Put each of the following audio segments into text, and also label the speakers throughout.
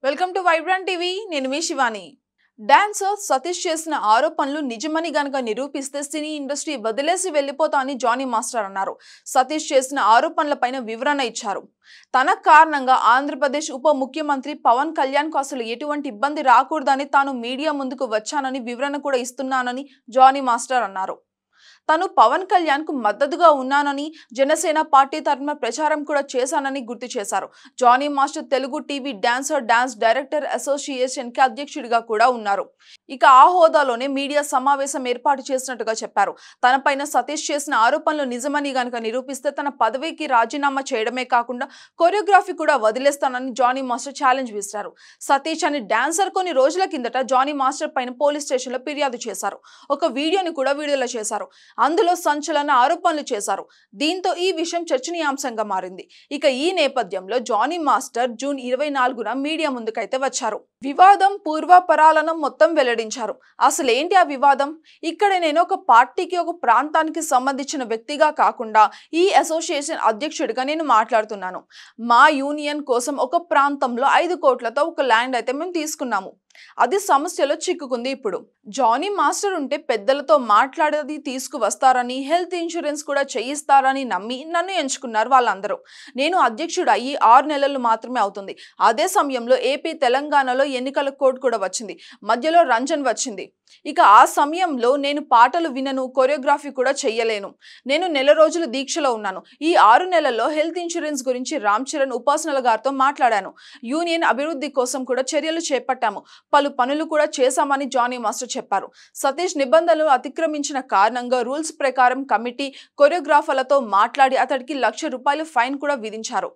Speaker 1: Welcome to Vibrant TV. నేను మీ Shivani. Dancer Satish చేసిన ఆరోపణలు నిజమని గనక నిరూపిస్తే సినీ ఇండస్ట్రీ వదిలేసి వెళ్ళిపోతా అని జానీ మాస్టర్ అన్నారు. సతీష్ చేసిన ఆరోపణలపైన వివరణ ఇచ్చారు. తన కారణంగా ఆంధ్రప్రదేశ్ ఉప ముఖ్యమంత్రి పవన్ కళ్యాణ్ కు అసలు ఎటువంటి ఇబ్బంది రాకూడదని తాను మీడియా ముందుకు వచ్చానని వివరణ కూడా ఇస్తున్నానని జానీ మాస్టర్ అన్నారు. తను పవన్ కళ్యాణ్ కు మద్దతుగా ఉన్నానని, జనసేన పార్టీ తరఫున ప్రచారం కూడా చేశానని గుర్తు చేశారు. Jani master Telugu TV dancer dance director association కి అధ్యక్షుడిగా కూడా ఉన్నారు. ఇక ఆ హోదాలోనే మీడియా సమావేశం ఏర్పాటు చేసినట్టుగా చెప్పారు. తనపైన సతీష్ చేసిన ఆరోపణలు నిజమని గనక నిరూపిస్తే తన పదవికి రాజీనామా చేయడమే కాకుండా కొరియోగ్రఫీ కూడా వదిలేస్తానని జానీ మాస్టర్ ఛాలెంజ్ విసిరారు. సతీష్ అనే డాన్సర్ కొన్ని రోజుల కిందట జానీ మాస్టర్ పైన పోలీస్ స్టేషన్ లో ఫిర్యాదు చేశారు. ఒక వీడియోని కూడా విడుదల చేశారు. అందులో సంచలన ఆరోపణలు చేశారు. దీంతో ఈ విషయం చర్చనీయాంశంగా మారింది. ఇక ఈ నేపథ్యంలో జానీ మాస్టర్ జూన్ 24న మీడియా ముందుకైతే వచ్చారు. వివాదం పూర్వాపరాలను మొత్తం వెల్లడించారు. అసలు ఏంటి ఆ వివాదం? ఇక్కడ నేను ఒక పార్టీకి, ఒక ప్రాంతానికి సంబంధించిన వ్యక్తిగా కాకుండా ఈ అసోసియేషన్ అధ్యక్షుడిగా నేను మాట్లాడుతున్నాను. మా యూనియన్ కోసం ఒక ప్రాంతంలో 5 కోట్లతో ఒక ల్యాండ్ అయితే మేము తీసుకున్నాము. అది సమస్యలో చిక్కుకుంది. ఇప్పుడు జానీ మాస్టర్ ఉంటే పెద్దలతో మాట్లాడేది తీసుకువస్తారని, హెల్త్ ఇన్సూరెన్స్ కూడా చేయిస్తారని నమ్మి నన్ను ఎంచుకున్నారు వాళ్ళందరూ. నేను అధ్యక్షుడు అయ్యి 6 నెలలు మాత్రమే అవుతుంది. అదే సమయంలో ఏపీ, తెలంగాణలో ఎన్నికల కోడ్ కూడా వచ్చింది. మధ్యలో రంజన్ వచ్చింది. ఇక ఆ సమయంలో నేను పాటలు వినను, కొరియోగ్రఫీ కూడా చెయ్యలేను. నేను నెల రోజులు దీక్షలో ఉన్నాను. ఈ 6 నెలల్లో హెల్త్ ఇన్సూరెన్స్ గురించి రామ్ చరణ్, ఉపాసనల గారితో మాట్లాడాను. యూనియన్ అభివృద్ధి కోసం కూడా చర్యలు చేపట్టాము. పలు పనులు కూడా చేశామని జానీ మాస్టర్ చెప్పారు. సతీష్ నిబంధనలు అతిక్రమించిన కారణంగా రూల్స్ ప్రకారం కమిటీ, కొరియోగ్రాఫర్లతో మాట్లాడి అతడికి ₹1,00,000 ఫైన్ కూడా విధించారు.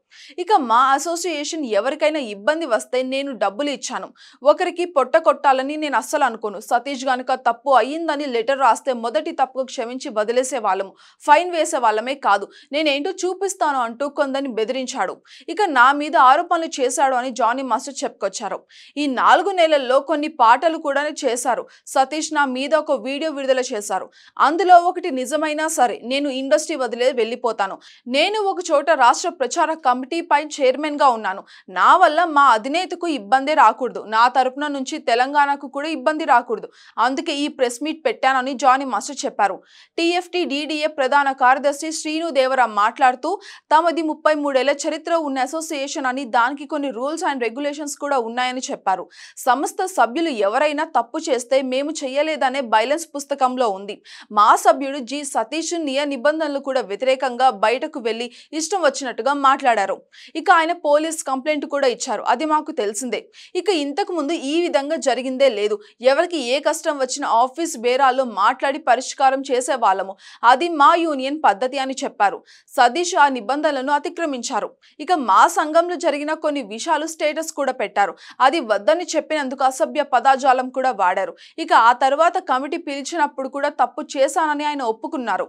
Speaker 1: ఇక మా అసోసియేషన్ ఎవరికైనా ఇబ్బంది వస్తే నేను డబ్బులు ఇచ్చాను. ఒకరికి పొట్ట కొట్టాలని నేను అస్సలు అనుకోను. సతీష్ గనుక తప్పు అయ్యిందని లెటర్ రాస్తే మొదటి తప్పుకు క్షమించి వదిలేసే వాళ్ళము, ఫైన్ వేసే వాళ్ళమే కాదు. నేనేంటో చూపిస్తాను అంటూ కొందరిని బెదిరించాడు. ఇక నా మీద ఆరోపణలు చేశాడు అని జానీ మాస్టర్ చెప్పుకొచ్చారు. ఈ 4 నెలల్లో కొన్ని పాటలు కూడా చేశారు. సతీష్ నా మీద ఒక వీడియో విడుదల చేశారు. అందులో ఒకటి నిజమైనా సరే నేను ఇండస్ట్రీ వదిలే వెళ్ళిపోతాను. నేను ఒక చోట రాష్ట్ర ప్రచార కమిటీ పై చైర్మన్ గా ఉన్నాను. నా వల్ల మా అధినేతకు ఇబ్బంది రాకూడదు. నా తరపున నుంచి తెలంగాణకు కూడా ఇబ్బంది రాకూడదు. అందుకే ఈ ప్రెస్ మీట్ పెట్టానని జానీ మాస్టర్ చెప్పారు. TFT-DDA ప్రధాన కార్యదర్శి శ్రీను దేవరా మాట్లాడుతూ తమది 33 ఏళ్ల చరిత్ర ఉన్న అసోసియేషన్ అని, దానికి కొన్ని రూల్స్ అండ్ రెగ్యులేషన్స్ కూడా ఉన్నాయని చెప్పారు. సంస్థ సభ్యులు ఎవరైనా తప్పు చేస్తే మేము చేయలేదనే బైలెన్స్ పుస్తకంలో ఉంది. మా సభ్యుడు జి సతీష్ నిబంధనలు కూడా వ్యతిరేకంగా బయటకు వెళ్లి ఇష్టం వచ్చినట్టుగా మాట్లాడారు. ఇక ఆయన పోలీస్ కంప్లైంట్ కూడా ఇచ్చారు. అది మాకు తెలిసిందే. ఇక ఇంతకు ముందు ఈ విధంగా జరిగిందే లేదు. ఎవరికి ఏ కష్టం వచ్చిన ఆఫీస్ బేరాల్లో మాట్లాడి పరిష్కారం చేసే వాళ్ళము. అది మా యూనియన్ పద్ధతి అని చెప్పారు. సతీష్ ఆ నిబంధనలను అతిక్రమించారు. ఇక మా సంఘంలో జరిగిన కొన్ని విషయాలు స్టేటస్ కూడా పెట్టారు. అది వద్దని చెప్పినందుకు అసభ్య పదజాలం కూడా వాడారు. ఇక ఆ తర్వాత కమిటీ పిలిచినప్పుడు కూడా తప్పు చేశానని ఆయన ఒప్పుకున్నారు.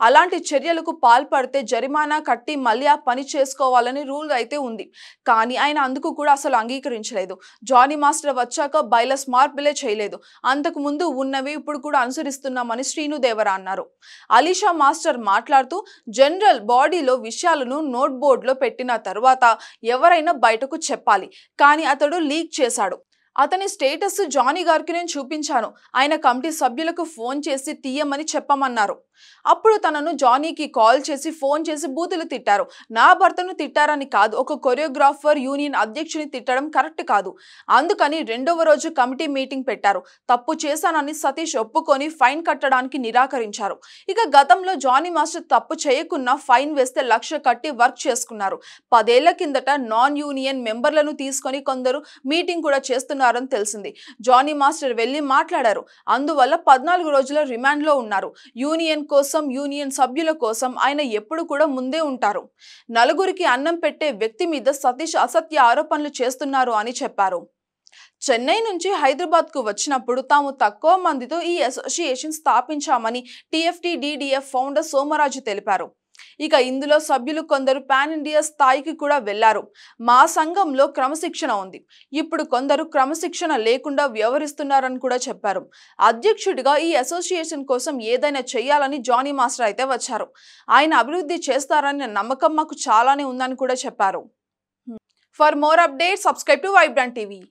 Speaker 1: అలాంటి చర్యలకు పాల్పడితే జరిమానా కట్టి మళ్ళీ ఆ పని చేసుకోవాలని రూల్ అయితే ఉంది. కానీ ఆయన అందుకు కూడా అసలు అంగీకరించలేదు. జానీ మాస్టర్ వచ్చాక బైలెన్స్ మార్పులే చేయలేదు. అంతకు ముందు ఉన్నవి ఇప్పుడు కూడా అనుసరిస్తున్నామని శ్రీను దేవరా అన్నారు. అలీషా మాస్టర్ మాట్లాడుతూ జనరల్ బాడీలో విషయాలను నోట్ బోర్డులో పెట్టిన తర్వాత ఎవరైనా బయటకు చెప్పాలి. కానీ అతడు లీక్ చేశాడు. అతని స్టేటస్ జానీ గారికి నేను చూపించాను. ఆయన కమిటీ సభ్యులకు ఫోన్ చేసి తీయమని చెప్పమన్నారు. అప్పుడు తనను జానీకి కాల్ చేసి ఫోన్ చేసి బూతులు తిట్టారు. నా భర్తను తిట్టారని కాదు, ఒక కొరియోగ్రాఫర్ యూనియన్ అధ్యక్షుని తిట్టడం కరెక్ట్ కాదు. అందుకని 2వ రోజు కమిటీ మీటింగ్ పెట్టారు. తప్పు చేశానని సతీష్ ఒప్పుకొని ఫైన్ కట్టడానికి నిరాకరించారు. ఇక గతంలో జానీ మాస్టర్ తప్పు చేయకున్నా ఫైన్ వేస్తే 1,00,000 కట్టి వర్క్ చేసుకున్నారు. 10 ఏళ్ల కిందట నాన్ యూనియన్ మెంబర్లను తీసుకొని కొందరు మీటింగ్ కూడా చేస్తున్నారని తెలిసింది. జానీ మాస్టర్ వెళ్లి మాట్లాడారు. అందువల్ల 14 రోజుల రిమాండ్ లో ఉన్నారు. యూనియన్ కోసం, యూనియన్ సభ్యుల కోసం ఆయన ఎప్పుడు కూడా ముందే ఉంటారు. నలుగురికి అన్నం పెట్టే వ్యక్తి మీద సతీష్ అసత్య ఆరోపణలు చేస్తున్నారు అని చెప్పారు. చెన్నై నుంచి హైదరాబాద్ కు వచ్చినప్పుడు తాము తక్కువ మందితో ఈ అసోసియేషన్ స్థాపించామని TFT-DDA ఫౌండర్ సోమరాజు తెలిపారు. ఇక ఇందులో సభ్యులు కొందరు పాన్ ఇండియా స్థాయికి కూడా వెళ్లారు. మా సంఘంలో క్రమశిక్షణ ఉంది. ఇప్పుడు కొందరు క్రమశిక్షణ లేకుండా వ్యవహరిస్తున్నారని కూడా చెప్పారు. అధ్యక్షుడిగా ఈ అసోసియేషన్ కోసం ఏదైనా చేయాలని జానీ మాస్టర్ అయితే వచ్చారు. ఆయన అభివృద్ధి చేస్తారని నమ్మకం మాకు చాలానే ఉందని కూడా చెప్పారు. For more updates, subscribe to Vibrant TV.